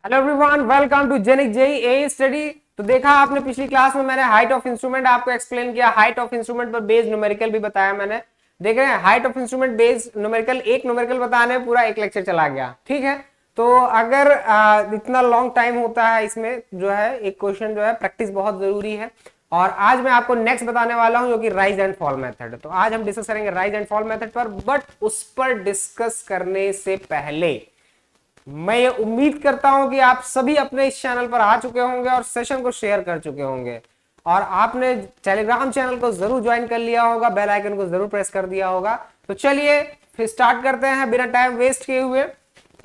Hello everyone, welcome to जेनिक JE a study. तो देखा आपने पिछली क्लास में मैंने हाइट ऑफ इंस्ट्रूमेंट आपको एक्सप्लेन किया, हाइट ऑफ इंस्ट्रूमेंट पर बेस्ड न्यूमेरिकल भी बताया मैंने। देख रहे हैं height of instrument based numerical, एक न्यूमेरिकल बताने पूरा एक लेक्चर चला गया। ठीक है, तो अगर इतना लॉन्ग टाइम होता है इसमें जो है एक क्वेश्चन जो है प्रैक्टिस बहुत जरूरी है। और आज मैं आपको नेक्स्ट बताने वाला हूं जो कि राइज एंड फॉल मेथड। तो आज हम डिस्कस करेंगे राइज एंड फॉल मेथड पर, बट उस पर डिस्कस करने से पहले मैं ये उम्मीद करता हूं कि आप सभी अपने इस चैनल पर आ चुके होंगे और सेशन को शेयर कर चुके होंगे और आपने टेलीग्राम चैनल को जरूर ज्वाइन कर लिया होगा, बेल आइकन को जरूर प्रेस कर दिया होगा। तो चलिए फिर स्टार्ट करते हैं बिना टाइम वेस्ट किए हुए।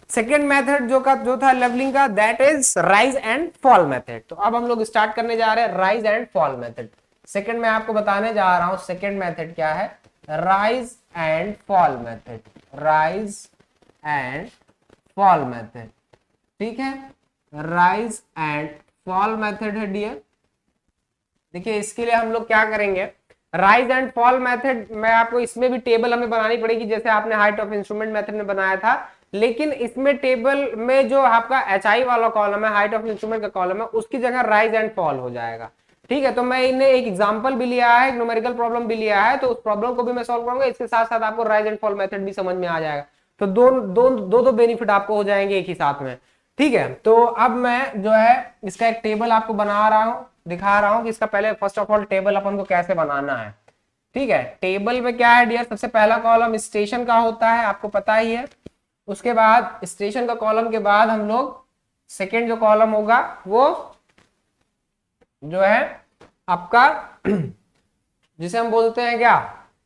सेकेंड मेथड जो था लेवलिंग का, that is rise and fall method. तो अब हम लोग स्टार्ट करने जा रहे हैं rise and fall method. Second में आपको बताने जा रहा हूं सेकेंड मेथड क्या है, rise and fall method. Rise and fall method, ठीक है, राइज एंड फॉल मेथड है डियर। देखिए इसके लिए हम लोग क्या करेंगे, राइज एंड फॉल मेथड में आपको इसमें भी टेबल हमें बनानी पड़ेगी जैसे आपने हाइट ऑफ इंस्ट्रूमेंट मेथड में बनाया था, लेकिन इसमें टेबल में जो आपका एचआई वाला कॉलम है, हाइट ऑफ इंस्ट्रूमेंट का कॉलम है, उसकी जगह राइज एंड फॉल हो जाएगा। ठीक है, तो मैं इन्हें एक एग्जांपल भी लिया है, एक न्यूमेरिकल प्रॉब्लम भी लिया है, तो उस प्रॉब्लम को भी मैं सॉल्व करूंगा, इसके साथ साथ आपको राइज एंड फॉल मेथड भी समझ में आ जाएगा। तो दो बेनिफिट आपको हो जाएंगे एक ही साथ में। ठीक है, तो अब मैं जो है इसका एक टेबल आपको बना रहा हूं, दिखा रहा हूं कि इसका पहले फर्स्ट ऑफ ऑल टेबल अपन को कैसे बनाना है। ठीक है, टेबल में क्या है डियर, सबसे पहला कॉलम स्टेशन का होता है, आपको पता ही है। उसके बाद स्टेशन का कॉलम के बाद हम लोग सेकेंड जो कॉलम होगा वो जो है आपका जिसे हम बोलते हैं क्या,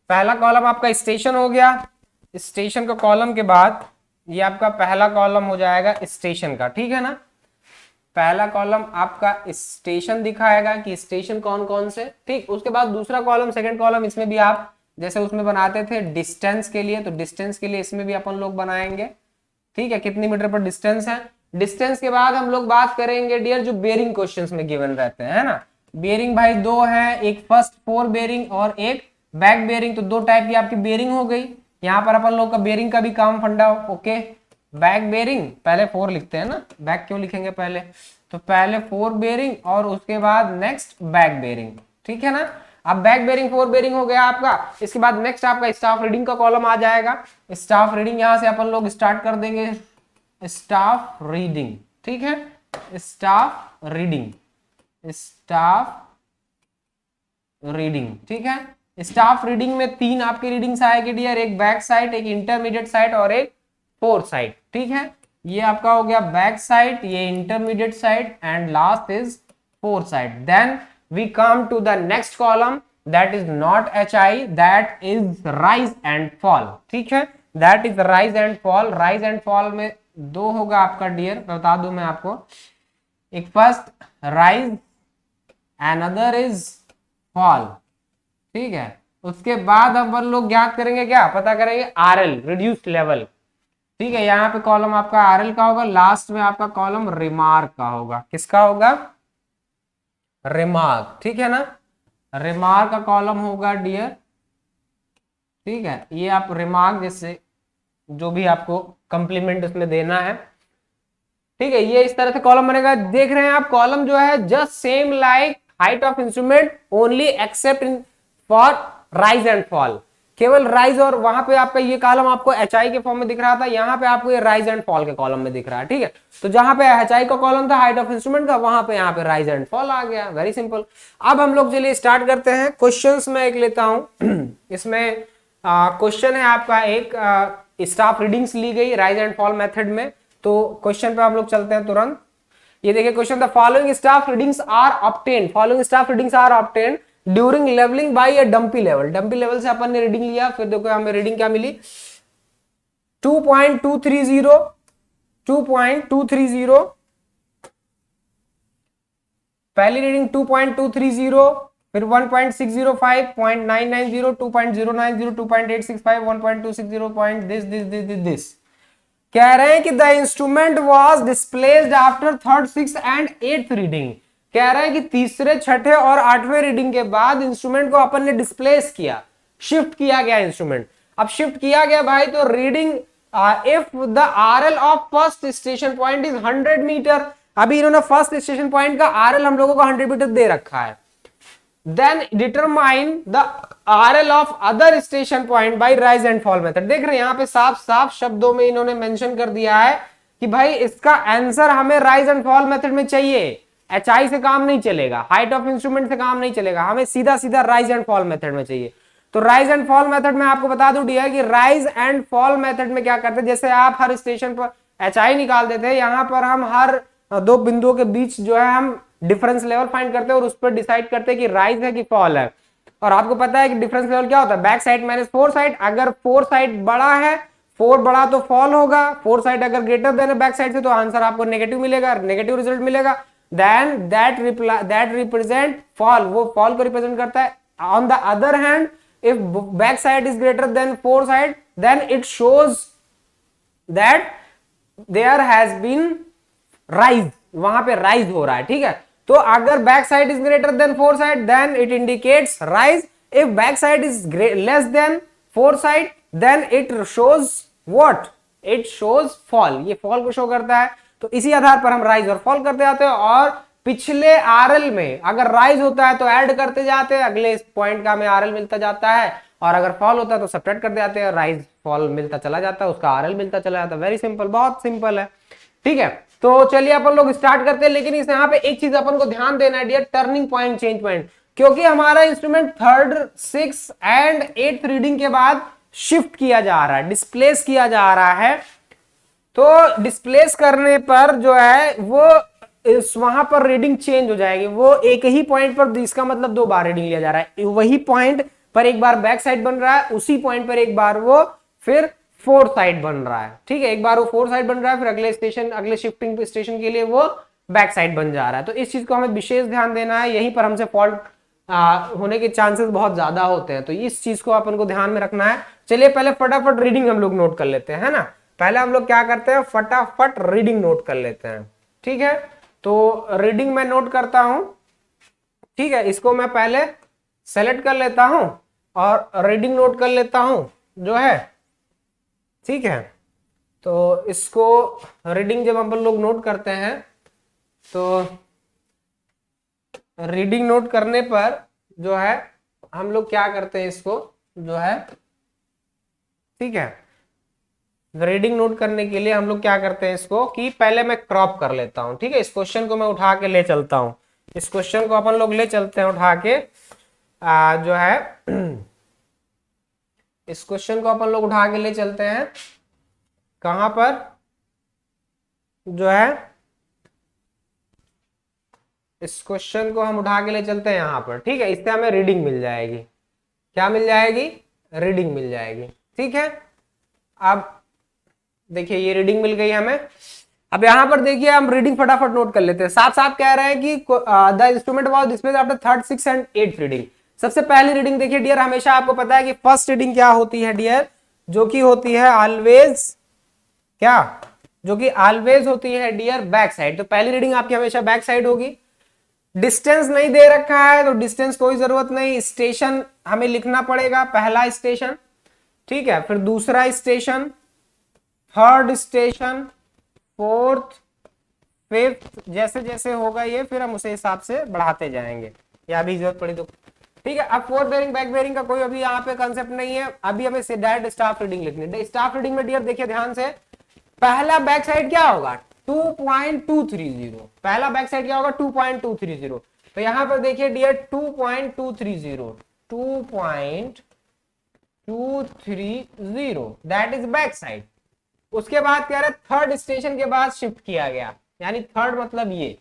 पहला कॉलम आपका स्टेशन हो गया। स्टेशन का कॉलम के बाद ये आपका पहला कॉलम हो जाएगा स्टेशन का, ठीक है ना। पहला कॉलम आपका स्टेशन दिखाएगा कि स्टेशन कौन कौन से, ठीक। उसके बाद दूसरा कॉलम, सेकंड कॉलम, इसमें भी आप जैसे उसमें बनाते थे डिस्टेंस के लिए, तो डिस्टेंस के लिए इसमें भी अपन लोग बनाएंगे। ठीक है, कितनी मीटर पर डिस्टेंस है। डिस्टेंस के बाद हम लोग बात करेंगे डियर जो बेरिंग क्वेश्चंस में गिवन रहते हैं, है ना। बेरिंग भाई दो है, एक फर्स्ट फोर बेरिंग और एक बैक बेरिंग, तो दो टाइप की आपकी बेरिंग हो गई। यहाँ पर अपन लोग का बेरिंग का भी काम फंडा, ओके। बैक बेरिंग पहले फोर लिखते हैं ना, बैक क्यों लिखेंगे पहले, तो पहले फोर बेरिंग और उसके बाद नेक्स्ट बैक बेरिंग, ठीक है ना। अब बैक बेरिंग फोर बेरिंग हो गया आपका। इसके बाद नेक्स्ट आपका स्टाफ रीडिंग का कॉलम आ जाएगा। स्टाफ रीडिंग यहां से अपन लोग स्टार्ट कर देंगे, स्टाफ रीडिंग, ठीक है, स्टाफ रीडिंग, स्टाफ रीडिंग, ठीक है। स्टाफ रीडिंग में तीन आपकी रीडिंग्स आएगी डियर, एक बैक साइड, एक इंटरमीडिएट साइड और एक फोर्थ साइड, ठीक है। ये आपका हो गया बैक साइड, ये intermediate side and last is fourth side. Then we come to the next column, that is not HI, that is rise and fall, ठीक है। That is rise and fall. Rise and fall में दो होगा आपका dear, बता दूं मैं आपको, एक first rise, another is fall, ठीक है। उसके बाद अब हम लोग ज्ञात करेंगे, क्या पता करेंगे, RL, रिड्यूस्ड लेवल, ठीक है। यहाँ पे कॉलम आपका RL का होगा, लास्ट में आपका कॉलम रिमार्क का होगा। किसका होगा, रिमार्क, ठीक है ना। रिमार्क का कॉलम होगा डियर, ठीक है। ये आप रिमार्क जैसे जो भी आपको कंप्लीमेंट उसमें देना है, ठीक है, ये इस तरह से कॉलम बनेगा। देख रहे हैं आप कॉलम जो है just same like height of instrument only accept in for rise and fall. केवल राइज, और वहां पे आपका ये कॉलम आपको HI के फॉर्म में दिख रहा था, यहाँ पे आपको ये राइज एंड फॉल के कॉलम में दिख रहा है, ठीक है। तो जहां पे HI का कॉलम था हाइट ऑफ इंस्ट्रूमेंट का, वहां पे यहाँ पे राइज एंड फॉल आ गया, वेरी सिंपल। अब हम लोग चलिए स्टार्ट करते हैं। क्वेश्चंस में एक लेता हूं इसमें क्वेश्चन है आपका एक, स्टाफ रीडिंग्स ली गई राइज एंड फॉल मेथड में। तो क्वेश्चन पे हम लोग चलते हैं तुरंत। ये देखिए question, the following staff readings are obtained, following staff readings are obtained during levelling by a dumpy level. Dumpy level से अपन ने रीडिंग लिया, फिर देखो हमें रीडिंग क्या मिली, 2.230, 2.230, पहली रीडिंग 2.230, फिर 1.605, 0.990, 2.090, 2.865, 1.260, दिस। कह रहे हैं कि the instrument was displaced after third, six and eighth reading. कह रहे हैं कि तीसरे, छठे और आठवें रीडिंग के बाद इंस्ट्रूमेंट को अपन ने डिस्प्लेस किया, शिफ्ट किया गया इंस्ट्रूमेंट। अब शिफ्ट किया गया भाई, तो reading if the RL of first station point is 100 metre, अभी इन्होंने फर्स्ट स्टेशन पॉइंट का RL हम लोगों को 100 मीटर दे रखा है, then determine the RL of other station point by rise and fall method. देख रहे हैं यहाँ पे साफ साफ शब्दों में इन्होंने मेंशन कर दिया है कि भाई इसका आंसर हमें राइज एंड फॉल मेथड में चाहिए, HI से काम नहीं चलेगा, हाइट ऑफ इंस्ट्रूमेंट से काम नहीं चलेगा, हमें सीधा सीधा राइज एंड फॉल मेथड में चाहिए। तो राइज एंड फॉल मेथड में आपको बता दूं डियर कि राइज एंड फॉल मेथड में क्या करते हैं, जैसे आप हर स्टेशन पर HI निकाल देते हैं, यहां पर हम हर दो बिंदुओं के बीच जो है हम डिफरेंस लेवल फाइंड करते हैं और उस पर डिसाइड करते हैं कि राइज है कि फॉल है। और आपको पता है कि डिफरेंस लेवल क्या होता है, back side minus fore side. अगर फोर साइड बड़ा है, फोर बड़ा तो फॉल होगा, फोर साइड अगर ग्रेटर देन है बैक साइड से तो आंसर आपको नेगेटिव मिलेगा, नेगेटिव रिजल्ट मिलेगा। देन दैट रिप्रेजेंट फॉल, वो फॉल को रिप्रेजेंट करता है। On the other hand if back side is greater than four side then it shows that there has been rise, वहां पे rise हो रहा है, ठीक है। तो अगर back side is greater than fore side then it indicates rise, if back side is less than fore side then it shows what, it shows fall, ये फॉल को शो करता है। तो इसी आधार पर हम राइज और फॉल करते जाते हैं, और पिछले RL में अगर राइज होता है तो ऐड करते जाते हैं, अगले पॉइंट का हमें RL मिलता जाता है, और अगर फॉल होता है तो सब्ट्रैक्ट करते जाते हैं, राइज फॉल मिलता चला जाता है, उसका RL मिलता चला जाता है। वेरी सिंपल, बहुत सिंपल है, ठीक है। तो चलिए अपन लोग स्टार्ट करते हैं, लेकिन इस यहाँ पे एक चीज अपन को ध्यान देना है dear, turning point change point, क्योंकि हमारा instrument third, six and eighth reading के बाद शिफ्ट किया जा रहा है, डिस्प्लेस किया जा रहा है। तो डिस्प्लेस करने पर जो है वो वहां पर रीडिंग चेंज हो जाएगी, वो एक ही पॉइंट पर, इसका मतलब दो बार रीडिंग लिया जा रहा है, वही पॉइंट पर एक बार बैक साइड बन रहा है, उसी पॉइंट पर एक बार वो फिर फोर साइड बन रहा है, ठीक है। एक बार वो फोर साइड बन रहा है, फिर अगले स्टेशन, अगले शिफ्टिंग स्टेशन के लिए वो बैक साइड बन जा रहा है। तो इस चीज को हमें विशेष ध्यान देना है, यहीं पर हमसे फॉल्ट होने के चांसेस बहुत ज्यादा होते हैं, तो इस चीज को अपन को ध्यान में रखना है। चलिए पहले फटाफट रीडिंग हम लोग नोट कर लेते हैं, है ना। पहले हम लोग क्या करते हैं, फटाफट रीडिंग नोट कर लेते हैं, ठीक है। तो रीडिंग मैं नोट करता हूं, ठीक है। इसको मैं पहले सेलेक्ट कर लेता हूं और रीडिंग नोट कर लेता हूं जो है, ठीक है। तो इसको रीडिंग जब हम लोग नोट करते हैं तो रीडिंग नोट करने पर जो है हम लोग क्या करते हैं, इसको जो है, ठीक है, रीडिंग नोट करने के लिए हम लोग क्या करते हैं इसको, कि पहले मैं क्रॉप कर लेता हूं, ठीक है। इस क्वेश्चन को मैं उठा के ले चलता हूं, इस क्वेश्चन को अपन लोग ले चलते हैं उठा के, जो है इस क्वेश्चन को अपन लोग उठा के ले चलते हैं कहां पर, जो है इस क्वेश्चन को हम उठा के ले चलते हैं यहां पर, ठीक है। इससे हमें रीडिंग मिल जाएगी, क्या मिल जाएगी, रीडिंग मिल जाएगी, ठीक है। अब देखिए ये रीडिंग मिल गई हमें। अब यहां पर देखिए हम रीडिंग फटाफट नोट कर लेते हैं। साफ साफ कह रहे हैं कि the instrument was displaced after third, six and eight reading. सबसे पहली रीडिंग देखिए डियर, हमेशा आपको पता है कि फर्स्ट रीडिंग क्या होती है डियर, जो कि होती है ऑलवेज, क्या, जो कि ऑलवेज होती है डियर बैक साइड। तो पहली रीडिंग आपकी हमेशा बैक साइड होगी। डिस्टेंस नहीं दे रखा है तो डिस्टेंस कोई जरूरत नहीं, स्टेशन हमें लिखना पड़ेगा, पहला स्टेशन, ठीक है, फिर दूसरा station, third station, fourth, fifth, जैसे जैसे होगा ये फिर हम उसे हिसाब से बढ़ाते जाएंगे, या भी जरूरत पड़ी तो, ठीक है। अब फोर्थ बेरिंग बैक बेरिंग का कोई अभी यहाँ पे कंसेप्ट नहीं है, अभी हमें डायरेक्ट स्टाफ रीडिंग लिखनी है। स्टाफ रीडिंग में डियर देखिए ध्यान से, पहला बैक साइड क्या होगा 2.230, पहला बैक साइड क्या होगा 2.230। तो यहां पर देखिए dear 2.230, 2.230 that is back side. उसके बाद क्या रहा, थर्ड स्टेशन के बाद शिफ्ट किया गया, यानी थर्ड मतलब ये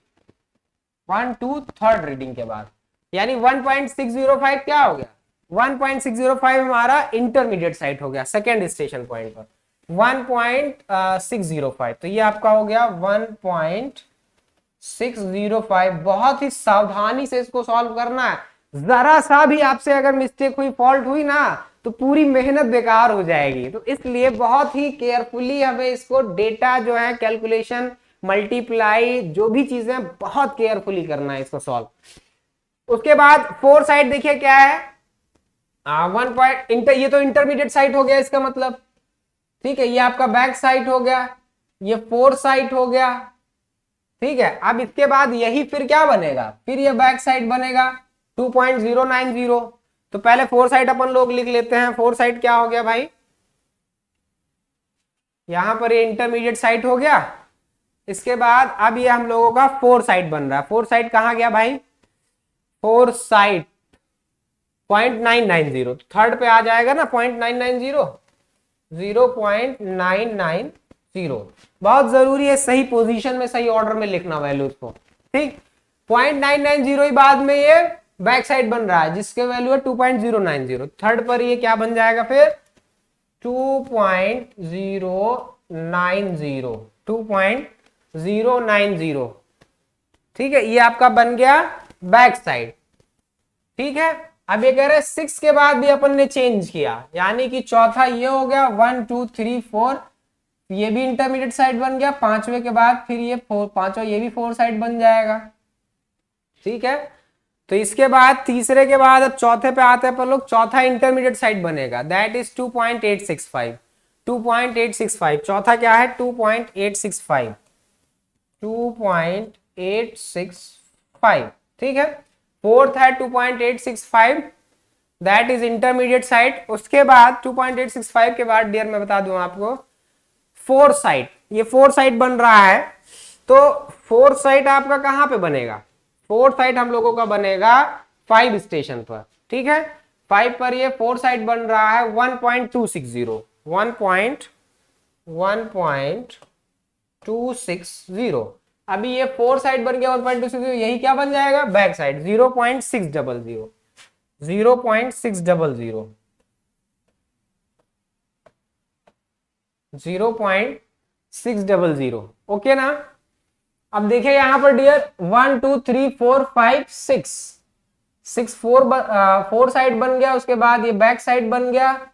1 2 थर्ड रीडिंग के बाद, यानी 1.605 क्या हो गया, 1.605 हमारा इंटरमीडिएट साइड हो गया सेकेंड स्टेशन पॉइंट पर 1.605। तो ये आपका हो गया 1.605। बहुत ही सावधानी से इसको सॉल्व करना है, जरा सा भी आपसे अगर मिस्टेक हुई, फॉल्ट हुई ना, तो पूरी मेहनत बेकार हो जाएगी। तो इसलिए बहुत ही केयरफुली हमें इसको डेटा जो है, कैलकुलेशन, मल्टीप्लाई, जो भी चीजें, बहुत केयरफुली करना है इसको सॉल्व। उसके बाद फोर साइड देखिए क्या है, 1 पॉइंट, ये तो इंटरमीडिएट साइड हो गया इसका मतलब, ठीक है, ये आपका बैक साइड हो गया, ये फोर साइड हो गया। ठीक है, अब इसके बाद यही फिर क्या बनेगा, फिर ये बैक साइड बनेगा 2.090। तो पहले फोर साइड अपन लोग लिख लेते हैं। फोर साइड क्या हो गया भाई, यहां पर ये इंटरमीडिएट साइड हो गया। इसके बाद अब ये हम लोगों का फोर साइड बन रहा है। फोर साइड कहां गया भाई, फोर साइड 0.990, थर्ड पे आ जाएगा ना 0.990, 0.990। बहुत जरूरी है सही पोजीशन में सही ऑर्डर में लिखना वैल्यूज को। ठीक, 0.990 ही बाद में ये बैक साइड बन रहा है जिसके वैल्यू है 2.090। थर्ड पर ये क्या बन जाएगा फिर 2.090, 2.090। ठीक है, ये आपका बन गया बैक साइड। ठीक है, अब ये कह रहे हैं 6 के बाद भी अपन ने चेंज किया, यानी कि चौथा ये हो गया 1 2 3 4, ये भी इंटरमीडिएट साइड बन गया। पांचवे के बाद फिर ये पांचवा ये भी फोर साइड बन जाएगा। ठीक है, तो इसके बाद तीसरे के बाद अब चौथे पे आते हैं अपन लोग। चौथा इंटरमीडिएट साइड बनेगा, दैट इज 2.865, 2.865। चौथा क्या है 2.865, 2.865। ठीक है, फोर्थ है 2.865, दैट इज इंटरमीडिएट साइड। उसके बाद 2.865 के बाद डियर मैं बता दूं आपको फोर साइड, ये फोर साइड बन रहा है। तो फोर साइड आपका कहां पे बनेगा, फोर साइड हम लोगों का बनेगा 5 स्टेशन पर। ठीक है, 5 पर ये फोर साइड बन रहा है 1.260, 1.260। अभी ये फोर साइड बन गया 1.260, यही क्या बन जाएगा बैक साइड 0.600, 0.600, 0.600। ओके ना। अब देखिए यहां पर डियर 1 2 3 4 5 6, 6 फोर साइड बन गया। उसके बाद ये बैक साइड बन गया।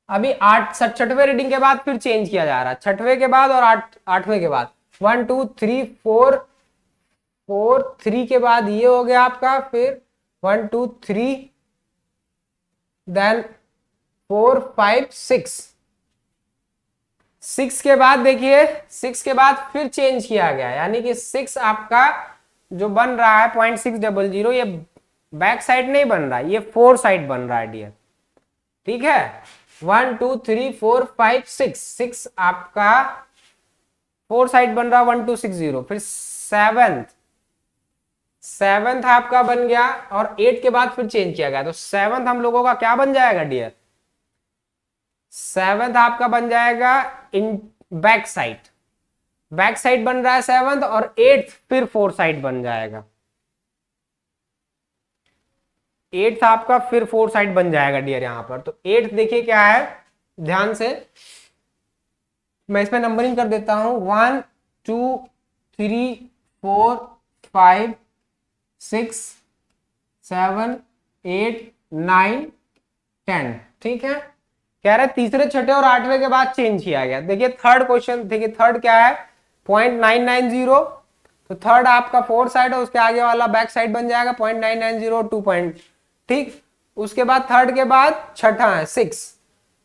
अभी छठवें रीडिंग के बाद फिर चेंज किया जा रहा है, छठवें के बाद और आठवें के बाद 1 2 3 4 4 3 के बाद ये हो गया आपका, फिर 1 2 3 देन 4 5 6, 6 के बाद देखिए 6 के बाद फिर चेंज किया गया, यानी कि 6 आपका जो बन रहा है 0.600, ये बैक साइड नहीं बन रहा, ये फोर साइड बन रहा है डियर। ठीक है, 1 2 3 4 5 6, 6 आपका फोर साइड बन रहा 1260। फिर सेवेंथ आपका बन गया और 8 के बाद फिर चेंज किया गया, तो सेवेंथ हम लोगों का क्या बन जाएगा डियर, सेवेंथ आपका बन जाएगा in back side, back side बन रहा है सेवेंथ, और एट्थ फिर फोर साइड बन जाएगा, एट्थ आपका फिर फोर साइड बन जाएगा डियर यहां पर। तो एट्थ देखिए क्या है, ध्यान से मैं इसमें नंबरिंग कर देता हूं 1 2 3 4 5 6 7 8 9 10। ठीक है, कह रहे तीसरे छठे और आठवें के बाद चेंज किया गया। देखिए थर्ड क्वेश्चन, देखिए थर्ड क्या है 0.990, तो थर्ड आपका फोर साइड है, उसके आगे वाला बैक साइड बन जाएगा 0.990 2 पॉइंट। ठीक, उसके बाद थर्ड के बाद छठा है 6,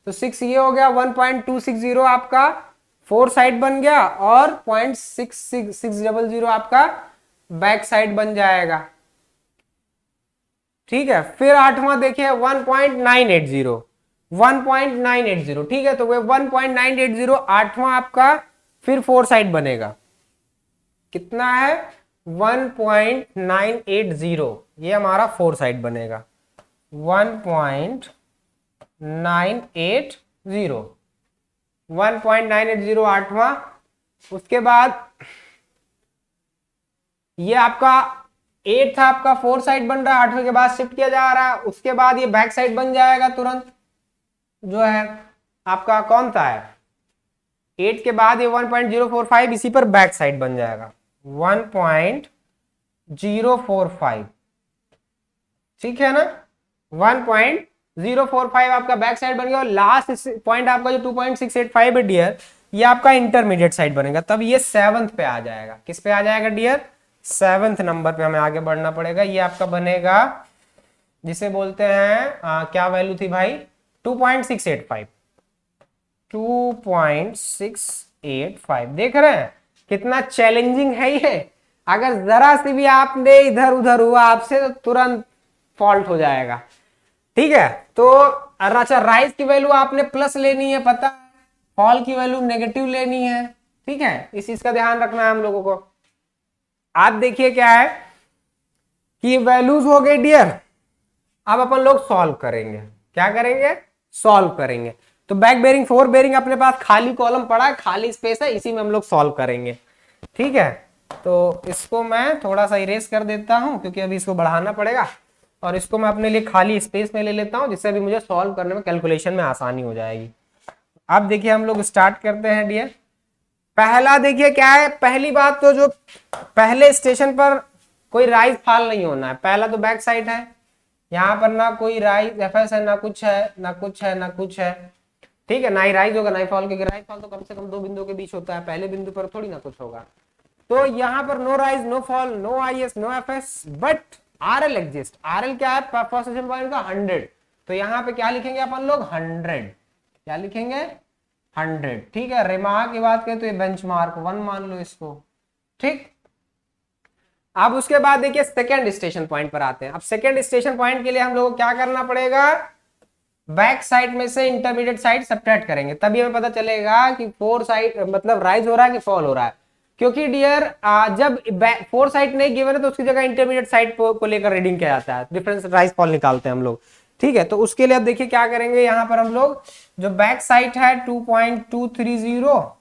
तो 6 ये हो गया 1.260 आपका फोर साइड बन गया, और 0.600 आपका बैक साइड बन जाएगा। ठीक है, फिर आठवां देखिए 1.980, 1.980। ठीक है, तो वे 1.980 आठवां आपका फिर फोर साइड बनेगा, कितना है 1.980, ये हमारा फोर साइड बनेगा 1.980, 1.980 आठवां। उसके बाद ये आपका एट्थ आपका फोर साइड बन रहा है, आठवें के बाद शिफ्ट किया जा रहा है, उसके बाद ये बैक साइड बन जाएगा तुरंत, जो है आपका कौन सा है 8 के बाद ये 1.045 इसी पर बैक साइड बन जाएगा 1.045। ठीक है ना, 1.045 आपका बैक साइड बन गया, और लास्ट पॉइंट आपका जो 2.685 है डियर, ये आपका इंटरमीडिएट साइड बनेगा। तब ये सेवंथ पे आ जाएगा, किस पे आ जाएगा डियर, सेवंथ नंबर पे हमें आगे बढ़ना पड़ेगा। ये आपका बनेगा जिसे बोलते हैं क्या वैल्यू थी भाई 2.685, 2.685। देख रहे हैं कितना चैलेंजिंग है ये। अगर जरा सी भी आपने इधर उधर हुआ आपसे तो तुरंत फॉल्ट हो जाएगा। ठीक है, तो अच्छा राइज की वैल्यू आपने प्लस लेनी है, पता है, फॉल की वैल्यू नेगेटिव लेनी है। ठीक है, इस चीज का ध्यान रखना है हम लोगों को। आप देखिए क्या है कि वैल्यूज हो गई डियर। अब अपन लोग सॉल्व करेंगे। क्या करेंगे? सॉल्व करेंगे। तो बैक बेरिंग, फोर बेरिंग अपने पास खाली कॉलम पड़ा है, खाली स्पेस है, इसी में हम लोग सॉल्व करेंगे। ठीक है, तो इसको मैं थोड़ा सा इरेज कर देता हूं क्योंकि अभी इसको बढ़ाना पड़ेगा, और इसको मैं अपने लिए खाली स्पेस में ले लेता हूं जिससे अभी मुझे सॉल्व करने में, कैलकुलेशन में आसानी हो जाएगी। अब देखिए हम लोग स्टार्ट करते हैं डियर। पहला देखिए क्या है, पहली बात तो जो पहले स्टेशन पर कोई राइज फॉल नहीं होना है। पहला तो बैक साइड है, यहाँ पर ना कोई राइज एफएस है, ना कुछ है, ना कुछ है, ना कुछ है। ठीक है, ना ही राइज होगा ना ही फॉल, क्योंकि राइज फॉल तो कम से कम दो बिंदुओं के बीच होता है, पहले बिंदु पर थोड़ी ना कुछ होगा। तो यहाँ पर no rise, no fall, no IS, no FS, but RL exist. RL क्या है? फर्स्ट स्टेशन पॉइंट का 100। तो यहाँ पे क्या लिखेंगे अपन लोग? 100। क्या लिखेंगे? 100। ठीक है, रेमा की बात करें तो ये बेंचमार्क 1 मान लो इसको। ठीक, अब उसके बाद देखिए सेकेंड स्टेशन पॉइंट पर आते हैं। अब सेकेंड स्टेशन पॉइंट के लिए हम लोगों को क्या करना पड़ेगा? बैक साइड में से इंटरमीडिएट साइड सब्ट्रैक्ट करेंगे, तभी हमें पता चलेगा कि फोर साइड मतलब राइज हो रहा है कि फॉल हो रहा है। क्योंकि डियर जब फोर साइड नहीं गिवन है तो उसकी जगह इंटरमीडिएट साइड को लेकर रीडिंग किया जाता है, डिफरेंस राइज फॉल निकालते हैं हम लोग। ठीक है, तो उसके लिए अब देखिए क्या करेंगे। यहाँ पर हम लोग जो बैक साइड है 2.230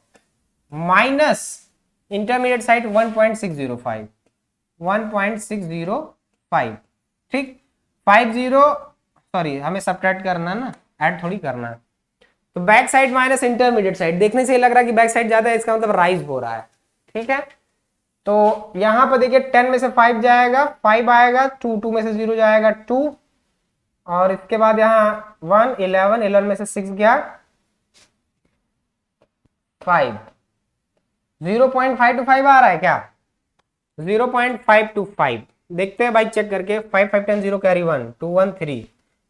माइनस इंटरमीडिएट साइड 1.605, 1.605। ठीक, 50, सॉरी हमें सब्ट्रैक्ट करना ना, ऐड थोड़ी करना है। तो back side minus intermediate side, देखने से ये लग रहा है कि बैक साइड ज्यादा है, इसका मतलब राइज हो रहा है। ठीक है, तो यहां पर देखिए 10 में से 5 जाएगा, 5 आएगा, 2 में से 0 जाएगा 2, और इसके बाद यहाँ 1, 11, 11 में से 6 गया 5, 0.525 आ रहा है क्या? 0.525 देखते हैं भाई, चेक करके। 5 5 10 0 कैरी 1 2 1 3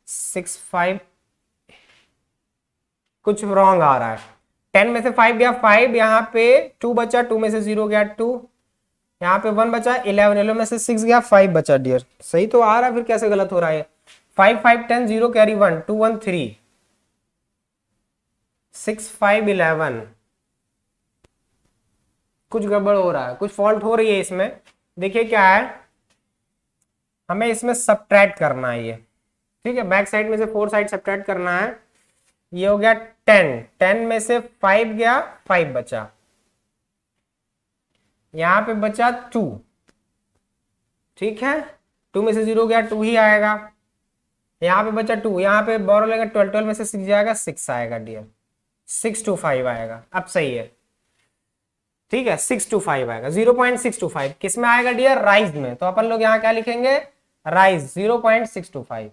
6 5, कुछ रॉन्ग आ रहा है। 10 में से 5 गया 5, यहाँ पे 2 बचा, 2 में से 0 गया 2, यहाँ पे 1 बचा, 11, 11 में से 6 गया 5 बचा डियर। सही तो आ रहा है, फिर कैसे गलत हो रहा है? 5 5 10 0 कैरी 1 2 1 3 6 5 11, कुछ गड़बड़ हो रहा है, कुछ फॉल्ट हो रही है इसमें। देखिए क्या है, हमें इसमें सब्ट्रैक्ट करना है ये। ठीक है, बैक साइड में से 4 साइड सब्ट्रैक्ट करना है। ये हो गया 10, 10 में से 5 गया 5 बचा, यहां पे बचा 2। ठीक है, 2 में से 0 गया 2 ही आएगा, यहां पे बचा 2, यहां पे बोरो लेगा 12, 12 में से 6 जाएगा 6 आएगा डियर, 625 आएगा। अब सही है, ठीक है, 625 आएगा। 0.625 किस में आएगा डियर? राइज में। तो अपन लोग यहाँ क्या लिखेंगे? राइज 0.625,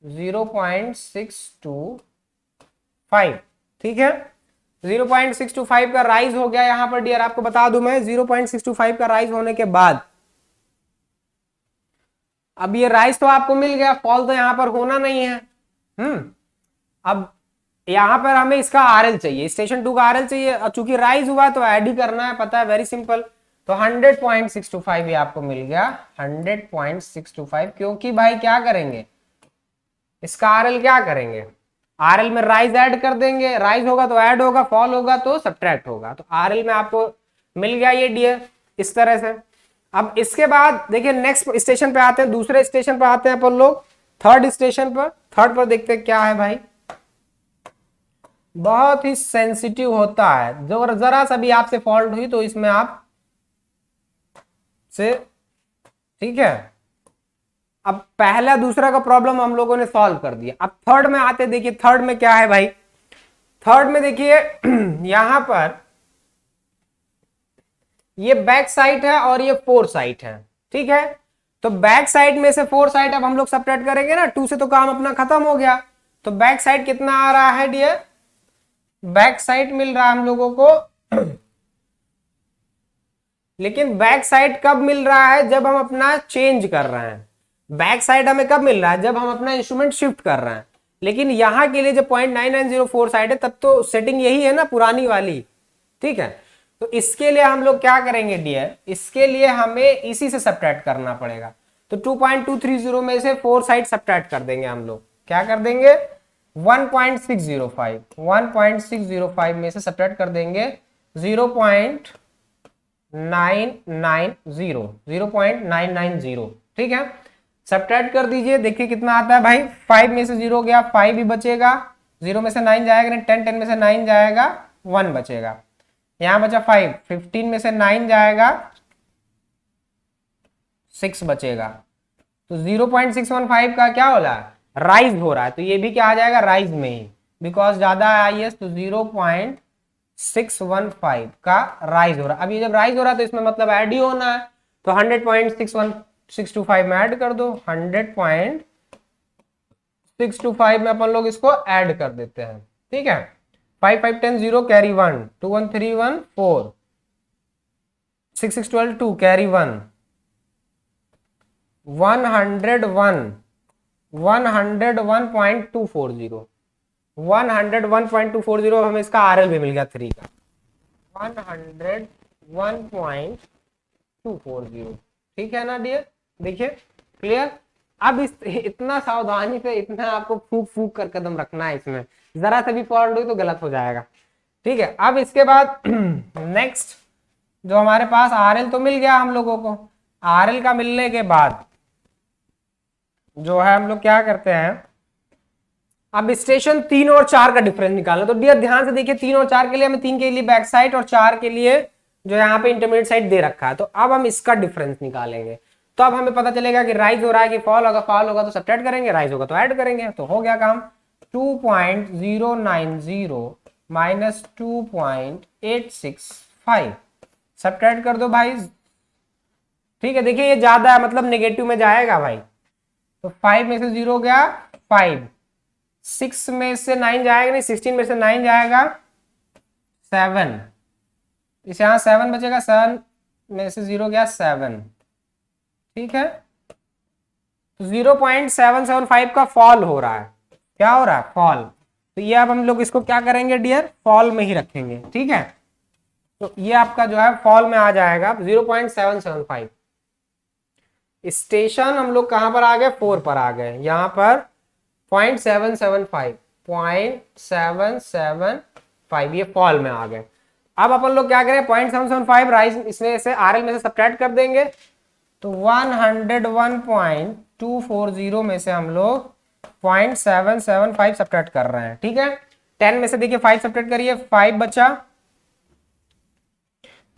0.625। ठीक है, 0.625 का राइज हो गया यहाँ पर डियर। आपको बता दूं मैं, 0.625 का राइज होने के बाद अब ये राइज तो आपको मिल गया, फॉल तो यहाँ पर होना नहीं है। अब यहां पर हमें इसका आरएल चाहिए, स्टेशन 2 का आरएल चाहिए, और चूंकि राइज हुआ तो ऐड ही करना है, पता है, वेरी सिंपल। तो 100.625 ये आपको मिल गया, 100.625। क्योंकि भाई क्या करेंगे, इसका आरएल क्या करेंगे? आरएल में राइज ऐड कर देंगे, राइज होगा तो ऐड होगा, फॉल होगा तो सब्ट्रैक्ट होगा। तो आरएल में आपको मिल गया ये डियर, इस तरह से। अब इसके बाद देखिए नेक्स्ट स्टेशन पे आते हैं, दूसरे स्टेशन पे आते हैं अपन लोग, थर्ड स्टेशन पर। थर्ड पर देखते हैं क्या है भाई। बहुत ही सेंसिटिव होता है, जो जरा सा भी आपसे फॉल्ट हुई तो इसमें आप से, ठीक है। अब पहला दूसरा का प्रॉब्लम हम लोगों ने सॉल्व कर दिया। अब थर्ड में आते, देखिए थर्ड में क्या है भाई। थर्ड में देखिए यहां पर ये बैक साइड है और ये फोर साइड है, ठीक है। तो बैक साइड में से फोर साइड अब हम लोग सब्ट्रैक्ट करेंगे ना, 2 से तो काम अपना खत्म हो गया। तो बैक साइड कितना आ रहा है डियर? बैक साइड मिल रहा है हम लोगों को लेकिन बैक साइड कब मिल रहा है? जब हम अपना चेंज कर रहे हैं। बैक साइड हमें कब मिल रहा है? जब हम अपना इंस्ट्रूमेंट शिफ्ट कर रहे हैं। लेकिन यहाँ के लिए जब 0.9904 साइड है तब तो सेटिंग यही है ना पुरानी वाली, ठीक है। तो इसके लिए हम लोग क्या करेंगे डियर, इसके लिए हमें इसी से सब्ट्रैक्ट करना पड़ेगा। तो 2.230 में से 4 साइड सब्ट्रैक्ट कर देंगे हम लोग, क्या कर देंगे 1.605 में से सब्ट्रैक्ट कर देंगे 0.990, ठीक है। सब्ट्रैक्ट कर दीजिए, देखिए कितना आता है भाई, 5 में से 0 गया 5 ही बचेगा, 0 में से 9 जाएगा नहीं, 10 में से 9 जाएगा 1 बचेगा, यहां बचा 5, 15 में से 9 जाएगा 6 बचेगा। तो 0.615 का क्या हो रहा है, राइज हो रहा है, तो ये भी क्या आ जाएगा राइज में ही, बिकॉज ज्यादा है IS, तो 0.615 का राइज हो रहा है। अब ये जब राइज हो रहा है तो इसमें मतलब ऐड ही होना है, तो 100.625 में ऐड कर दो, 100.625 में अपन लोग इसको ऐड कर देते हैं, ठीक है। 5 5 10 0 कैरी 1, 2 1 3 1 4, 6 6 12 2 कैरी 1, 101.240, 101.240 हमें इसका RL भी मिल गया 3 का, 101.240, ठीक है ना डियर। देखिए क्लियर। अब इतना सावधानी से, इतना आपको फूक फूक कर कदम रखना है, इसमें जरा सा भी फॉल्ट हुई तो गलत हो जाएगा, ठीक है। अब इसके बाद नेक्स्ट जो हमारे पास RL तो मिल गया हम लोगों को, RL का मिलने के बाद जो है हम लोग क्या करते हैं, अब स्टेशन 3 और 4 का डिफरेंस निकालना। तो डियर ध्यान से देखिए, 3 और 4 के लिए हमें 3 के लिए बैक साइड और 4 के लिए जो यहाँ पे इंटरमीडिएट साइड दे रखा है, तो अब हम इसका डिफरेंस निकालेंगे। तो अब हमें पता चलेगा कि राइज हो रहा है कि फॉल होगा, फॉल होगा तो सब्ट्रैक्ट करेंगे, राइज होगा तो ऐड करेंगे, तो हो गया काम। 2.090 माइनस 2.865 सब्ट्रैक्ट कर दो भाई, ठीक है। देखिए ये ज्यादा है, मतलब नेगेटिव में जाएगा भाई, तो 5 में से 0 गया 5, 6 में से 9 जाएगा नहीं, 16 में से 9 जाएगा 7, इस यहां 7 बचेगा, 7 में से 0 गया 7, ठीक है। तो 0.775 का फॉल हो रहा है, क्या हो रहा है फॉल। तो ये अब हम लोग इसको क्या करेंगे डियर, फॉल में ही रखेंगे, ठीक है। तो ये आपका जो है फॉल में आ जाएगा 0.775। स्टेशन हम लोग कहां पर आ गए, 4 पर आ गए, यहां पर 0.775 ये फॉल में आ गए। अब अपन लोग क्या करें, 0.775 राइज इसमें से RL में से सब्ट्रैक्ट कर देंगे, तो 101.240 में से हम लोग 0.775 सब्ट्रैक्ट कर रहे हैं, ठीक है। 10 में से देखिए 5 सब्ट्रैक्ट करिए, 5 बचा,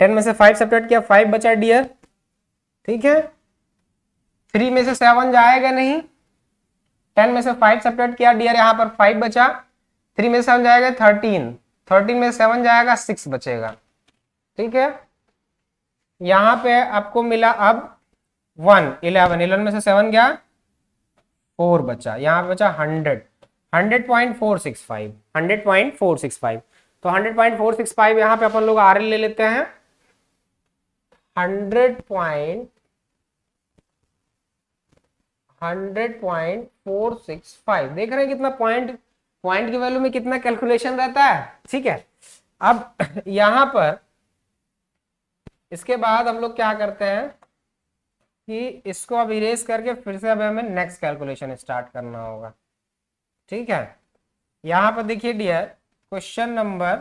10 में से 5 सब्ट्रैक्ट किया 5 बचा डियर, ठीक है। 3 में से 7 जाएगा नहीं, 10 में से 5 सब्ट्रैक्ट किया डियर, यहां पर 5 बचा, 3 में से 7 जाएगा 13, 13 में से 7 जाएगा 6 बचेगा, ठीक है। यहां पे आपको मिला अब 11 में से 7 गया 4 बचा, यहां बचा 100.465, तो 100.465 यहां पे अपन लोग RL ले लेते हैं 100.465। देख रहे हैं कितना पॉइंट की वैल्यू में कितना कैलकुलेशन रहता है, ठीक है। अब यहां पर इसके बाद हम लोग क्या करते हैं कि इसको अब इरेज करके फिर से अब हमें नेक्स्ट कैलकुलेशन स्टार्ट करना होगा, ठीक है। यहां पर देखिए डियर क्वेश्चन नंबर,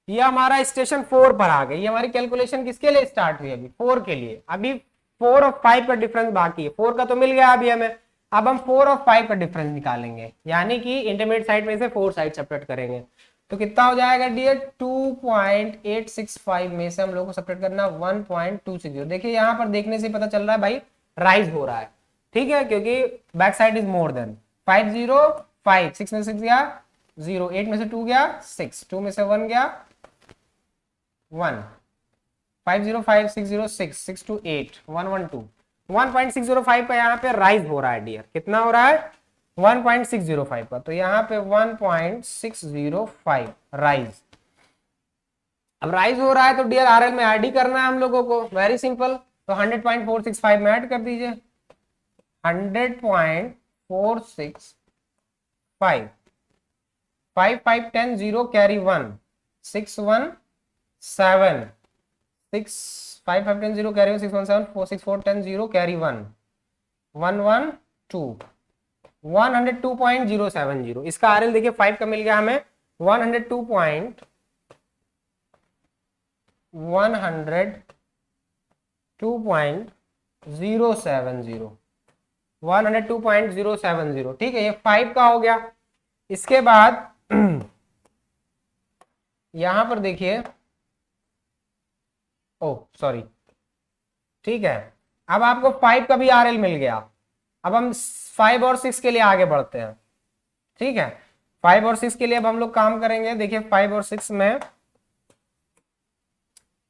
ये हमारा स्टेशन 4 पर आ गई, ये हमारी कैलकुलेशन किसके लिए स्टार्ट हुई, अभी 4 के लिए। अभी 4 और 5 का डिफरेंस बाकी है, 4 का तो मिल गया अभी हमें, अब हम 4 और 5 का डिफरेंस निकालेंगे, यानी कि इंटरमीडिएट साइड में से 4 साइड सेपरेट करेंगे। तो कितना हो जाएगा डियर, 2.865 में से हम लोग को सेपरेट करना 1.260। देखिए यहाँ पर देखने से पता चल रहा है भाई राइज हो रहा है, ठीक है, क्योंकि back side is more than 5 0 5, 6 में से 6 गया 0, 8 में से 2 गया 6, 2 में से 1 गया 1, 5 0 5 6 0 6, 6 2 8, 112, 1.605 का यहाँ पे राइज हो रहा है डियर, कितना हो रहा है 1.605 का, तो यहाँ पे 1.605 राइज। अब राइज हो रहा है तो डियर RL में ऐड ही करना है हम लोगों को, वेरी सिंपल। तो 100.465 में ऐड कर दीजिए, 100.465 5 5 10 0 carry 1 6 1 7 6 5 5 10 0 carry 1 6 1 7 4 6 4 10 0 carry 1 1 1 2 102.070 इसका आरएल देखिए 5 का मिल गया हमें 102.102.070 102.070 ठीक है, ये 5 का हो गया। इसके बाद यहां पर देखिए, ओ सॉरी, ठीक है, अब आपको 5 का भी आरएल मिल गया। अब हम 5 और 6 के लिए आगे बढ़ते हैं। ठीक है, 5 और 6 के लिए अब हम लोग काम करेंगे। देखिए 5 और 6 में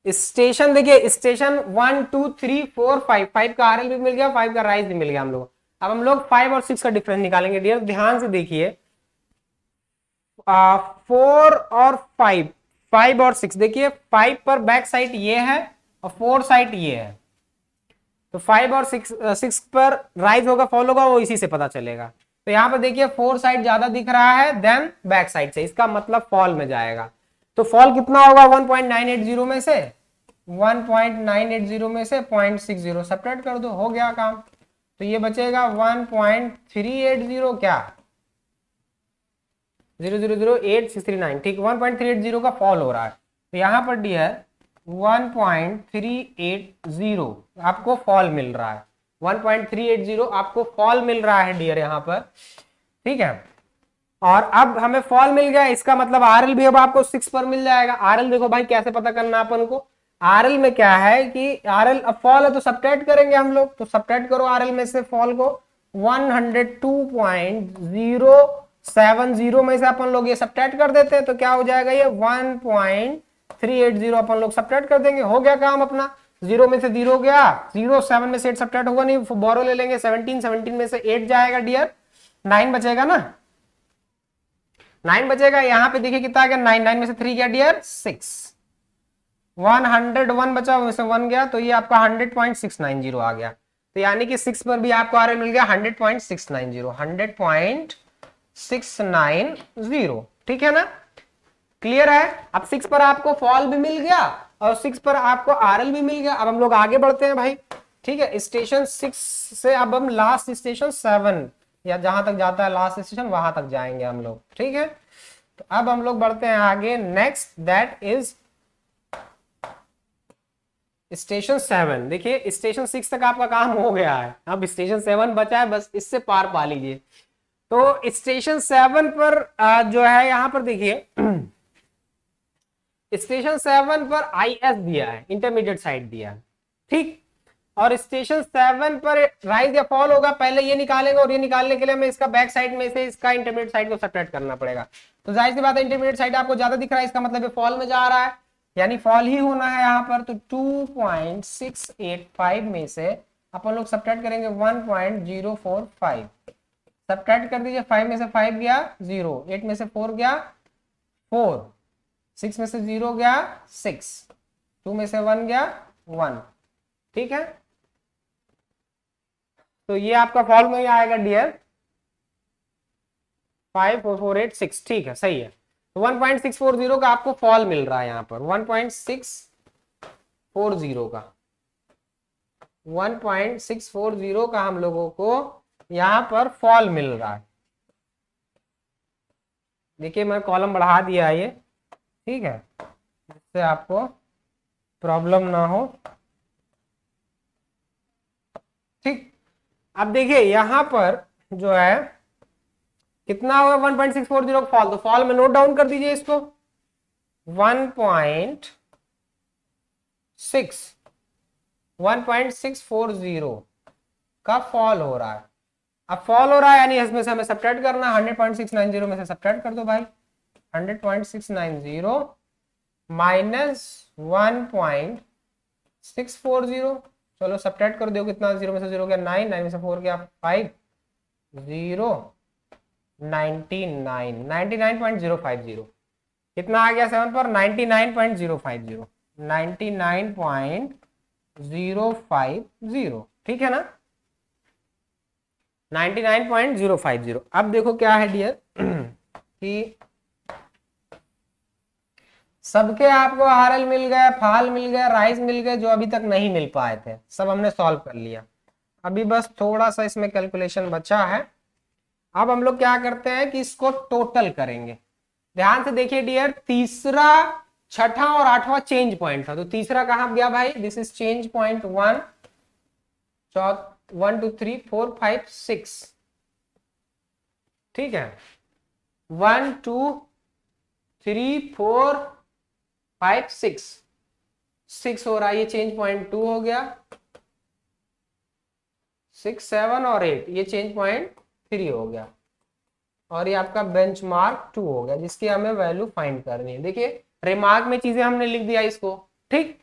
स्टेशन, देखिए स्टेशन 1 2 3 4 5 5 का आरएल भी मिल गया, 5 का राइज भी मिल गया हम लोग। अब हम लोग 5 और 6 का डिफरेंस निकालेंगे। डियर ध्यान से देखिए, 4 और 5, 5 और 6, देखिए 5 पर बैक साइड ये है और 4 साइड ये है, तो 5 और 6 पर राइज होगा फॉल होगा, वो इसी से पता चलेगा। तो यहाँ पर देखिए 4 साइड ज्यादा दिख रहा है देन बैक साइड से, इसका मतलब फॉल में जाएगा। तो फॉल कितना होगा 1.980 में से 1.980 में से 0.60 सब्ट्रैक्ट कर दो, हो गया काम। तो ये बचेगा 1.380 क्या 0008639, ठीक, 1.380 का फॉल हो रहा है। तो यहाँ पर डियर 1.380 आपको फॉल मिल रहा है, 1.380 आपको फॉल मिल रहा है डियर यहाँ पर। ठीक है, और अब हमें फॉल मिल गया, इसका मतलब आरएल भी अब आपको 6 पर मिल जाएगा। आरएल देखो भाई कैसे पता करना अपन को, आरएल में क्या है कि आरएल अब फॉल है तो सब्ट्रैक्ट करेंगे हम लोग, तो सब्ट्रैक्ट करो आरएल में से फॉल को। 102.070 में से अपन लोग ये सब्ट्रैक्ट कर देते हैं, तो क्या हो जाएगा ये 1.380 अपन लोग सब्ट्रैक्ट कर देंगे, हो गया काम अपना। 0 में से 0 गया, 0 7 में से 8 सब्ट्रैक्ट होगा नहीं, बोरो ले लेंगे 17, 17 में से 8 जाएगा डियर, 9 बचेगा ना, 9 बचेगा। यहाँ पे देखिए कितना आ गया 9, 9 में से 3 गया डियर 6, 101 बचा, उसमें 1 गया, तो ये आपका 100.690 आ गया। तो यानी कि 6 पर भी आपको आरएल मिल गया 100.690, 100.690, ठीक है ना, क्लियर है। अब 6 पर आपको फॉल भी मिल गया और 6 पर आपको आरएल भी मिल गया। अब हम लोग आगे बढ़ते हैं भाई। ठीक है, स्टेशन 6 से अब हम लास्ट स्टेशन 7 या जहां तक जाता है लास्ट स्टेशन वहां तक जाएंगे हम लोग। ठीक है, तो अब हम लोग बढ़ते हैं आगे। Next that is station 7। देखिए स्टेशन 6 तक आपका काम हो गया है, अब स्टेशन 7 बचा है, बस इससे पार पा लीजिए। तो स्टेशन 7 पर जो है यहाँ पर देखिए स्टेशन 7 पर आईएस दिया है, इंटरमीडिएट साइड दिया है, ठीक। और स्टेशन 7 पर राइज या फॉल होगा, पहले ये निकालेंगे और ये निकालने के लिए हमें इसका बैक साइड में से इसका इंटरमीडिएट साइड को सब्ट्रैक्ट करना पड़ेगा। तो जाहिर सी बात है इंटरमीडिएट साइड आपको ज्यादा दिख रहा है, इसका मतलब ये फॉल में जा रहा है, यानी फॉल ही होना है यहाँ पर। तो 2.685 में से अपन लोग सब्ट्रैक्ट करेंगे 1.045, सब्ट्रैक्ट कर दीजिए, 5 में से 5 गया 0, 8 में से 4 गया 4, 6 में से 0 गया 6, 2 में से 1 गया 1, ठीक है। तो ये आपका फॉल में ही आएगा डियर 54486, ठीक है, सही है। तो 1.640 का आपको फॉल मिल रहा है यहाँ पर, 1.640 का 1.640 का हम लोगों को यहाँ पर फॉल मिल रहा है। देखिए मैं कॉलम बढ़ा दिया ये, ठीक है, जिससे आपको प्रॉब्लम ना हो, ठीक। अब देखिए यहां पर जो है कितना होगा 1.640 का फॉल, तो फॉल में नोट डाउन कर दीजिए इसको, 1.640 का फॉल हो रहा है। अब फॉल हो रहा है यानी इसमें से हमें सब्ट्रैक्ट करना है, 100.690 में से सब्ट्रैक्ट कर दो भाई, 100.690 माइनस 1.640, चलो सब्ट्रैक्ट कर दो, कितना 0 में से 0 गया 9, 9 में से 4 गया 5, 0 99 99.050, कितना आ गया 7 पर 99.050, 99.050, ठीक है ना। 99.050। अब देखो क्या है डियर कि सबके आपको आरएल मिल गए, फाल मिल गए, राइज मिल गए, जो अभी तक नहीं मिल पाए थे सब हमने सॉल्व कर लिया। अभी बस थोड़ा सा इसमें कैलकुलेशन बचा है। अब हम लोग क्या करते हैं कि इसको टोटल करेंगे। ध्यान से देखिए डियर, तीसरा, छठा और आठवां चेंज पॉइंट था, तो तीसरा कहां गया भाई, दिस इज चेंज पॉइंट 1 1 2 3 4 5 6, ठीक है, 1 2 3 4 5 6 हो रहा है, ये चेंज पॉइंट 2 हो गया, 6 7 और 8 ये चेंज पॉइंट 3 हो गया, और ये आपका बेंचमार्क 2 हो गया, जिसकी हमें वैल्यू फाइंड करनी है। देखिए रिमार्क में चीजें हमने लिख दिया इसको, ठीक।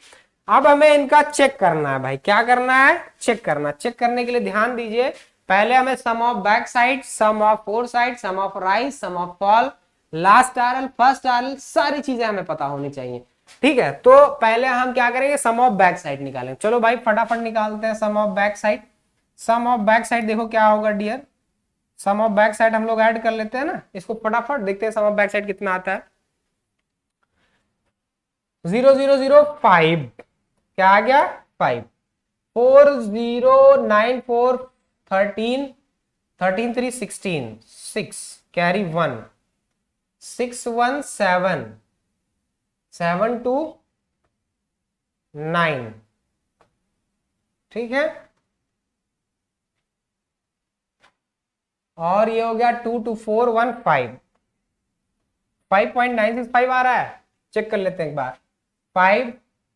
अब हमें इनका चेक करना है भाई, क्या करना है, चेक करना। चेक करने के लिए ध्यान दीजिए, पहले हमें sum of back side, sum of fore side, sum of rise, sum of fall, last RL, first RL, सारी चीजें हमें पता होनी चाहिए, ठीक है। तो पहले हम क्या करेंगे, सम ऑफ बैक साइड निकालेंगे। चलो भाई फटाफट निकालते हैं sum of back side. Sum of back side देखो क्या होगा dear, sum of back side हम लोग ऐड कर लेते हैं ना, इसको फटाफट देखते हैं सम ऑफ बैक साइड कितना आता है। 0 0 0 5, क्या आ गया 5, 4 0 9 4 13 13 3 16 6 कैरी 1, 6 1 7 7 2 9, ठीक है। और ये हो गया 2 2 4 1 5, 5.965 आ रहा है, चेक कर लेते हैं एक बार। 5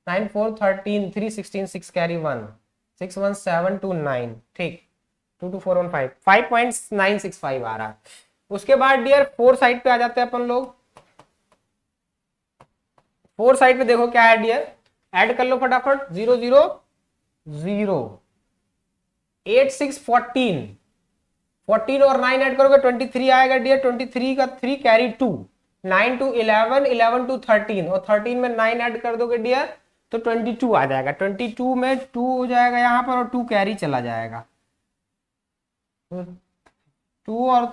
9 4 13 3 16 6 कैरी 1, 6 1 7 2 9, ठीक, 2 2 4 1 5, 5.965 आ रहा है। उसके बाद डियर फोर साइड पे आ जाते हैं अपन लोग। फोर साइड पे देखो क्या है डियर, ऐड कर लो फटाफट, 0 0 0 8 6 14, 14 और 9 ऐड करोगे 23 आएगा डियर, 23 का 3 कैरी 2, 9 टू 11 11 टू 13, और 13 में 9 ऐड कर दोगे डियर तो 22 आ जाएगा, 22 में 2 हो जाएगा यहाँ पर, और 2 कैरी चला जाएगा, तो 2 और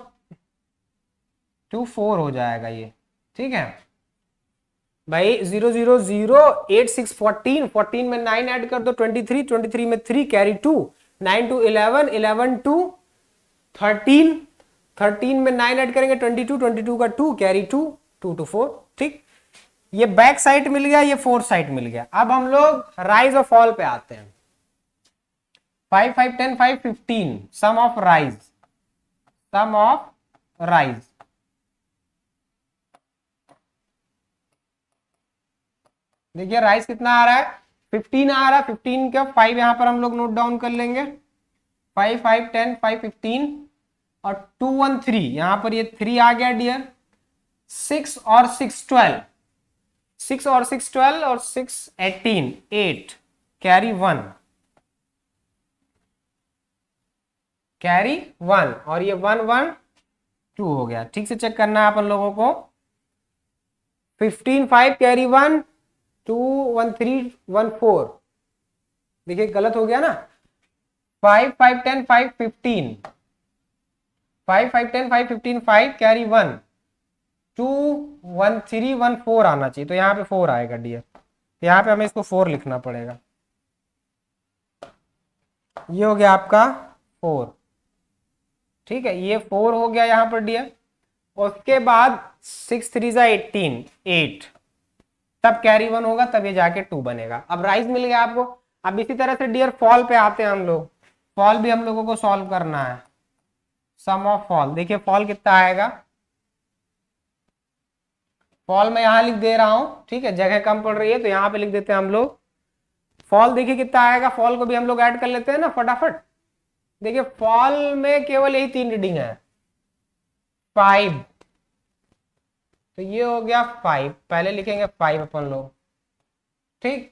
2 4 हो जाएगा ये, ठीक है भाई। 0 0 0 8 6 14, 14 में 9 ऐड कर दो 23, 23 में 3 कैरी 2, 9 टू 11 11 टू 13, 13 में 9 ऐड करेंगे 22, 22 का 2 कैरी 2, 2 टू 4, ठीक। ये बैक साइड मिल गया, ये फोर्थ साइड मिल गया। अब हम लोग राइज और फॉल पे आते हैं। 5 5 10 5 15, sum of rise, sum of rise, देखिए राइज कितना आ रहा है, 15 आ रहा है, 15 का 5 यहां पर हम लोग नोट डाउन कर लेंगे, 5 5 10 5 15, और 2 1 3, यहां पर ये 3 आ गया डियर, 6 और 6 12, 6 और 6 12 और 6 18 8 कैरी 1, कैरी 1, और ये 1 1 2 हो गया। ठीक से चेक करना है अपन लोगों को, 15 5 कैरी 1 2 1 3 1 4, देखिए गलत हो गया ना, 5 5 10 5 15, 5 5 10 5 15 5 कैरी 1 2 1 3 1 4 आना चाहिए, तो यहाँ पे 4 आएगा डियर, यहाँ पे हमें इसको 4 लिखना पड़ेगा। ये हो गया आपका 4, ठीक है, ये 4 हो गया यहाँ पर डियर। उसके बाद 6 3 18 8, तब कैरी 1 होगा, तब ये जाके 2 बनेगा। अब राइज मिल गया आपको। अब इसी तरह से डियर फॉल पे आते हैं हम लोग, फॉल भी हम लोगों को सॉल्व करना है। सम ऑफ फॉल, देखिए फॉल कितना आएगा, फॉल मैं यहां लिख दे रहा हूं, ठीक है, जगह कम पड़ रही है तो यहां पे लिख देते हैं हम लोग। फॉल देखिए कितना आएगा, फॉल को भी हम लोग ऐड कर लेते हैं ना फटाफट। देखिए फॉल में केवल यही 3 रीडिंग है, 5, तो ये हो गया 5, पहले लिखेंगे 5 अपन लोग, ठीक।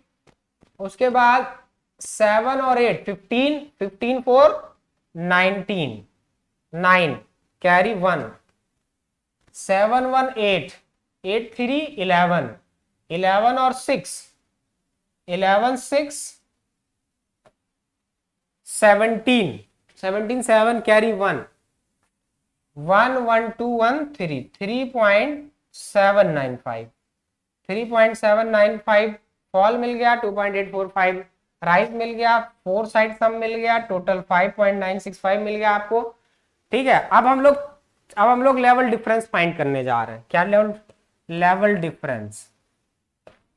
उसके बाद 7 और 8 15, 15 4 19 9 कैरी 1, 7 1 8 8 3 11 11 और 6 11 6 17 17 7 कैरी 1 1 1 2 1 3 3.795 3.795 फॉल मिल गया 2.845 राइज मिल गया 4 साइड सम मिल गया टोटल 5.965 मिल गया आपको। ठीक है, अब हम लोग लेवल डिफरेंस फाइंड करने जा रहे हैं। क्या लेवल डिफरेंस।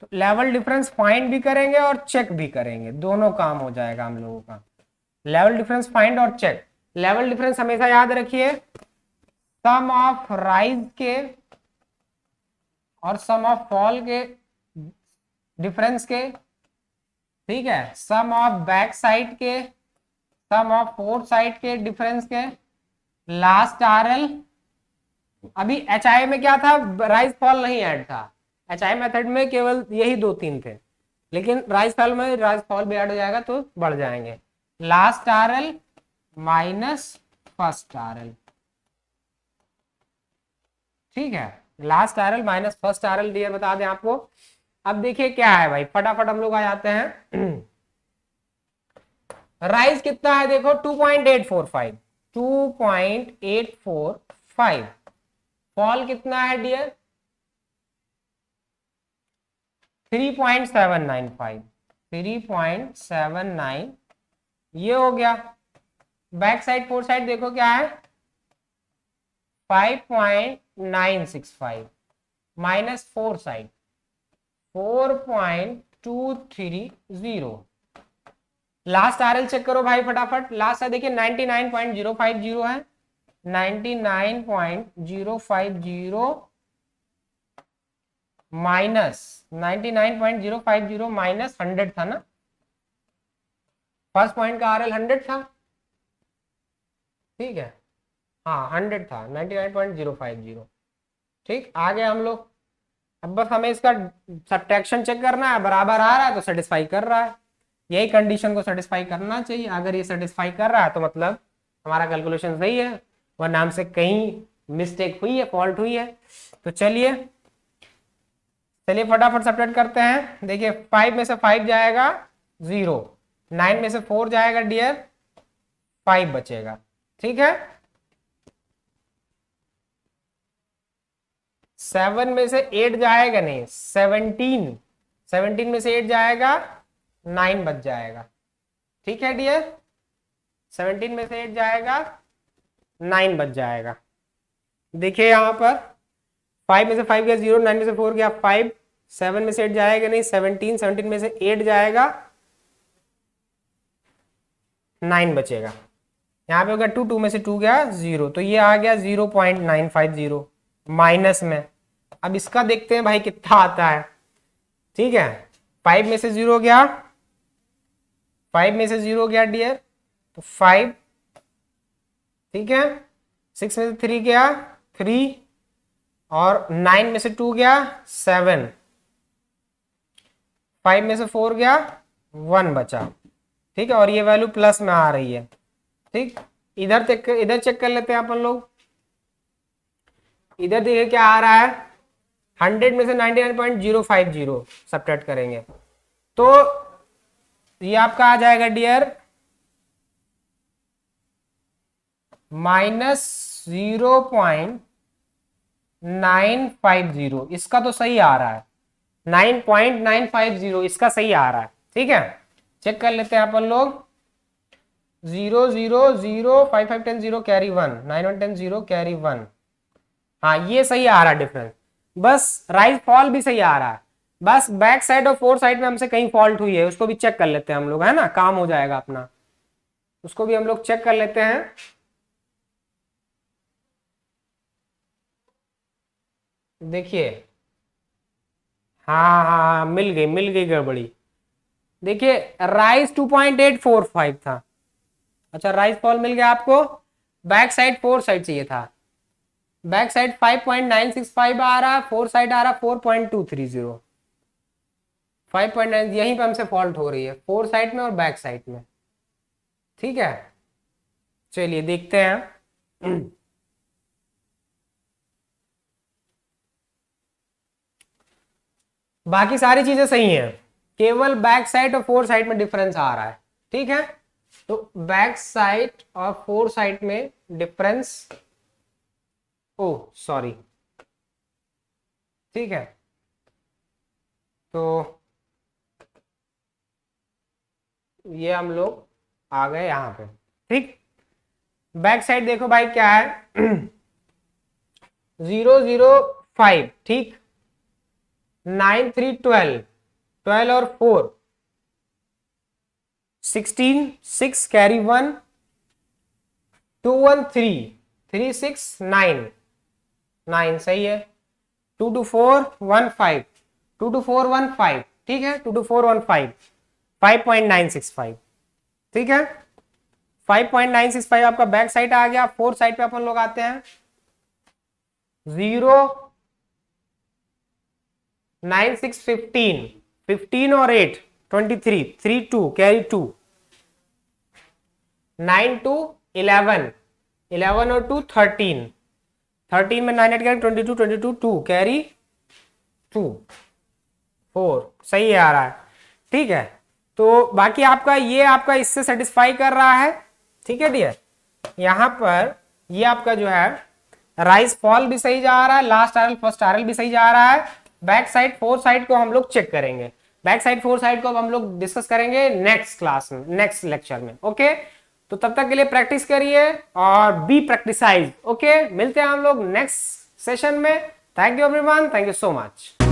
तो लेवल डिफरेंस फाइंड भी करेंगे और चेक भी करेंगे, दोनों काम हो जाएगा हम लोगों का। लेवल डिफरेंस फाइंड और चेक। लेवल डिफरेंस हमेशा याद रखिए सम ऑफ राइज के और सम ऑफ फॉल के डिफरेंस के, ठीक है, सम ऑफ बैक साइड के, सम ऑफ फोर्थ साइड के डिफरेंस के, लास्ट आरएल। अभी एचआई में क्या था, राइज फॉल नहीं ऐड था, एचआई मेथड में केवल यही 2-3 थे, लेकिन राइज फॉल में राइज फॉल भी ऐड हो जाएगा तो बढ़ जाएंगे। Last RL minus first RL, ठीक है, last RL minus first RL dear बता दें आपको। अब देखिए क्या है भाई, फटाफट हम लोग आ जाते हैं। राइज कितना है देखो 2.845 2.845। फॉल कितना है डियर 3.795 3.79, ये हो गया। बैक साइड फोर साइड देखो क्या है 5.965 minus fore side 4.230। Last RL check करो भाई फटाफट। लास्ट है देखिए 99.050 है, 99.050 माइनस 99.050 माइनस 100 था ना, फर्स्ट पॉइंट का आरएल 100 था, ठीक है, हाँ 100 था 99.050। ठीक, आगे हम लोग अब बस हमें इसका सब्ट्रैक्शन चेक करना है, बराबर आ रहा है तो सेटिस्फाई कर रहा है, यही कंडीशन को सेटिस्फाई करना चाहिए। अगर ये सेटिस्फाई कर रहा है तो मतलब हमारा कैलकुलेशन सही है, वरना हमसे कहीं मिस्टेक हुई है, फॉल्ट हुई है। तो चलिए फटाफट सब्ट्रैक्ट करते हैं। देखिए 5 में से 5 जाएगा 0, 9 में से 4 जाएगा डियर 5 बचेगा, ठीक है। 7 में से 8 जाएगा नहीं, 17 में से 8 जाएगा 9 बच जाएगा, ठीक है डियर। 17 में से 8 जाएगा 9 बच जाएगा। देखिए यहां पर 5 में से 5 गया 0, 9 में से 4 गया 5, 7 में से 8 जाएगा नहीं 17 में से 8 जाएगा 9 बचेगा। यहाँ पे होगा 2 में से 2 गया 0, तो ये आ गया 0.950 माइनस में। अब इसका देखते हैं भाई कितना आता है, ठीक है। 5 में से 0 गया, 5 में से 0 गया डियर तो 5, ठीक है। 6 में से 3 गया 3 और 9 में से 2 गया 7, 5 में से 4 गया 1 बचा, ठीक है। और ये वैल्यू प्लस में आ रही है, ठीक। इधर चेक कर लेते हैं अपन लोग। इधर देखिए क्या आ रहा है 100 में से 99.050 सब्ट्रैक्ट करेंगे तो ये आपका आ जाएगा डियर -0.950। इसका तो सही आ रहा है 9.950, इसका सही आ रहा है, ठीक है। चेक कर लेते हैं अपन लोग। 0 0 0 5 5 10 0 कैरी 1 9 1 10 0 कैरी 1, हाँ ये सही आ रहा है डिफरेंस। बस राइज फॉल भी सही आ रहा है, बस बैक साइड और फोर साइड में हमसे कहीं फॉल्ट हुई है, उसको भी चेक कर लेते हैं हम लोग, है ना, काम हो जाएगा अपना। उसको भी हम लोग चेक कर लेते हैं। देखिए हाँ हाँ मिल गई गड़बड़ी। देखिए राइज 2.845 था, अच्छा राइज फॉल मिल गया आपको। बैक साइड फोर साइड चाहिए था, बैक साइड 5.965 आ रहा, फोर साइड आ रहा 4.230, 5.9, यहीं पे हमसे फॉल्ट हो रही है फोर साइड में और बैक साइड में, ठीक है। चलिए देखते हैं। बाकी सारी चीजें सही हैं, केवल बैक साइड और फोर साइड में डिफरेंस आ रहा है, ठीक है। तो बैक साइड और फोर साइड में डिफरेंस, ओ सॉरी, ठीक है, तो ये हम लोग आ गए यहां पे। ठीक, बैक साइड देखो भाई क्या है 005, ठीक, 9 3 12, 12 और 4 16, 6 कैरी 1, 2 1 3, 3 6 9, 9 सही है, 2 2 4 1 5, 2 2 4 1 5, ठीक है, 2 2 4 1 5, 5.965, ठीक है, 5.965 आपका बैक साइड आ गया। फोर साइड पे अपन लोग आते हैं 0 9 6 15, 15 और 8 23, 3 2 कैरी 2, 9 2 11, 11 और 2 13, 13 में 9 8 कैरी 22, 22 2 कैरी 2 4, सही है आ रहा है, ठीक है। तो बाकी आपका ये आपका इससे सेटिस्फाई कर रहा है, ठीक है डियर। यहां पर ये आपका जो है राइज फॉल भी सही जा रहा है, लास्ट आरएल फर्स्ट आरएल भी सही जा रहा है। बैक साइड फोर साइड को हम लोग चेक करेंगे, बैक साइड फोर साइड को अब हम लोग डिस्कस करेंगे नेक्स्ट क्लास में, नेक्स्ट लेक्चर में, ओके। तो तब तक के लिए प्रैक्टिस करिए और बी प्रैक्टिसाइज, ओके। मिलते हैं हम लोग नेक्स्ट सेशन में। Thank you everyone, thank you so much.